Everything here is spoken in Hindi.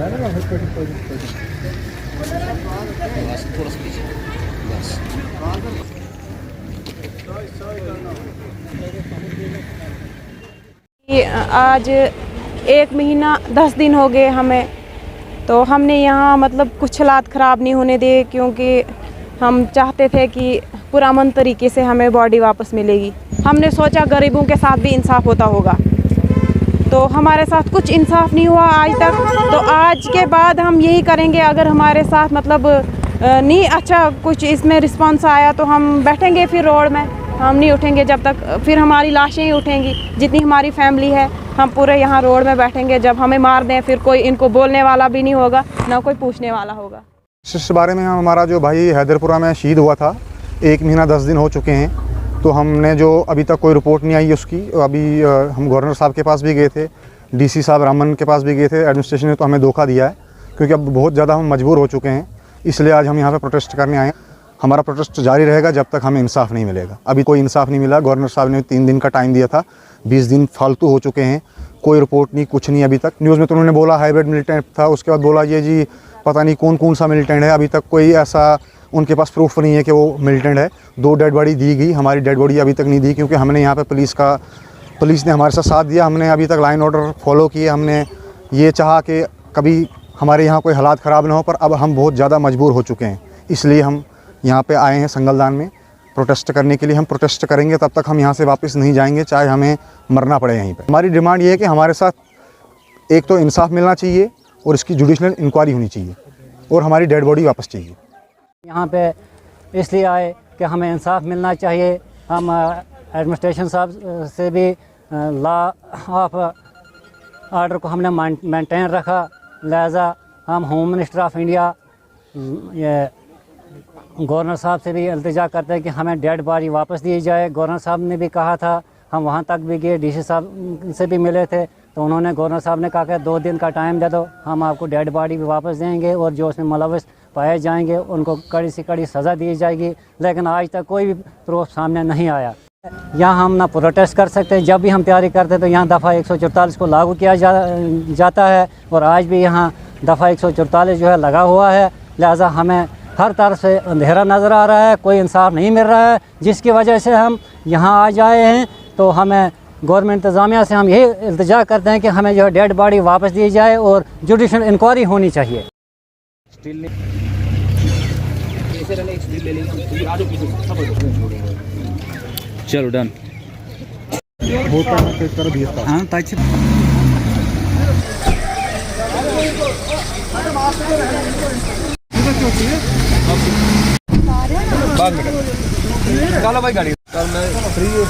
थोड़ा सा पीछे बस। आज 1 महीना 10 दिन हो गए हमें, तो हमने यहाँ मतलब कुछ हालात ख़राब नहीं होने दिए, क्योंकि हम चाहते थे कि पुरअमन तरीके से हमें बॉडी वापस मिलेगी। हमने सोचा गरीबों के साथ भी इंसाफ होता होगा, तो हमारे साथ कुछ इंसाफ नहीं हुआ आज तक। तो आज के बाद हम यही करेंगे, अगर हमारे साथ मतलब नहीं अच्छा कुछ इसमें रिस्पांस आया तो हम बैठेंगे फिर रोड में। हम नहीं उठेंगे जब तक, फिर हमारी लाशें ही उठेंगी। जितनी हमारी फैमिली है हम पूरे यहाँ रोड में बैठेंगे। जब हमें मार दें फिर कोई इनको बोलने वाला भी नहीं होगा, ना कोई पूछने वाला होगा। इस बारे में हमारा जो भाई हैदरपुरा में शहीद हुआ था, 1 महीना 10 दिन हो चुके हैं, तो हमने जो अभी तक कोई रिपोर्ट नहीं आई उसकी। अभी हम गवर्नर साहब के पास भी गए थे, डीसी साहब रामन के पास भी गए थे। एडमिनिस्ट्रेशन ने तो हमें धोखा दिया है, क्योंकि अब बहुत ज़्यादा हम मजबूर हो चुके हैं। इसलिए आज हम यहाँ पे प्रोटेस्ट करने आए हैं। हमारा प्रोटेस्ट जारी रहेगा जब तक हमें इंसाफ नहीं मिलेगा। अभी कोई इंसाफ नहीं मिला। गवर्नर साहब ने 3 दिन का टाइम दिया था, 20 दिन फालतू हो चुके हैं, कोई रिपोर्ट नहीं, कुछ नहीं अभी तक। न्यूज़ में तो उन्होंने बोला हाइब्रिड मिलिटेंट था, उसके बाद बोला ये जी पता नहीं कौन कौन सा मिलिटेंट है। अभी तक कोई ऐसा उनके पास प्रूफ नहीं है कि वो मिलिटेंट है। 2 डेड बॉडी दी गई, हमारी डेड बॉडी अभी तक नहीं दी, क्योंकि हमने यहाँ पे पुलिस ने हमारे साथ दिया। हमने अभी तक लाइन ऑर्डर फॉलो किए। हमने ये चाहा कि कभी हमारे यहाँ कोई हालात ख़राब ना हो, पर अब हम बहुत ज़्यादा मजबूर हो चुके हैं। इसलिए हम यहाँ पे आए हैं संगलदान में प्रोटेस्ट करने के लिए। हम प्रोटेस्ट करेंगे तब तक हम यहाँ से वापस नहीं जाएंगे, चाहे हमें मरना पड़े यहीं पे। हमारी डिमांड ये है कि हमारे साथ एक तो इंसाफ मिलना चाहिए और इसकी जुडिशल इंक्वायरी होनी चाहिए, और हमारी डेड बॉडी वापस चाहिए। यहाँ पे इसलिए आए कि हमें इंसाफ मिलना चाहिए। हम एडमिनिस्ट्रेशन साहब से भी लॉ ऑफ ऑर्डर को हमने मेंटेन रखा, लिहाजा हम होम मिनिस्टर ऑफ इंडिया ये गवर्नर साहब से भी इल्तिजा करते हैं कि हमें डेड बॉडी वापस दी जाए। गवर्नर साहब ने भी कहा था, हम वहाँ तक भी गए, डीसी साहब से भी मिले थे, तो उन्होंने गवर्नर साहब ने कहा कि 2 दिन का टाइम दे दो, हम आपको डेड बॉडी भी वापस देंगे, और जो उसमें मुलविस पाए जाएंगे उनको कड़ी से कड़ी सज़ा दी जाएगी। लेकिन आज तक कोई भी प्रूफ सामने नहीं आया। यहाँ हम ना प्रोटेस्ट कर सकते। जब भी हम तैयारी करते तो यहाँ दफ़ा 144 को लागू किया जाता है, और आज भी यहाँ दफ़ा 144 जो है लगा हुआ है। लिहाजा हमें हर तरफ से अंधेरा नज़र आ रहा है, कोई इंसाफ नहीं मिल रहा है, जिसकी वजह से हम यहाँ आ जाए हैं। तो हमें गवर्नमेंट इंतज़ामिया से हम यही इल्तिजा करते हैं कि हमें जो है डेड बॉडी वापस दी जाए और जुडिशल इंक्वायरी होनी चाहिए। चलो डन। हाँ ताकि बाद में चलो भाई गाड़ी कल मैं फ्री हूँ।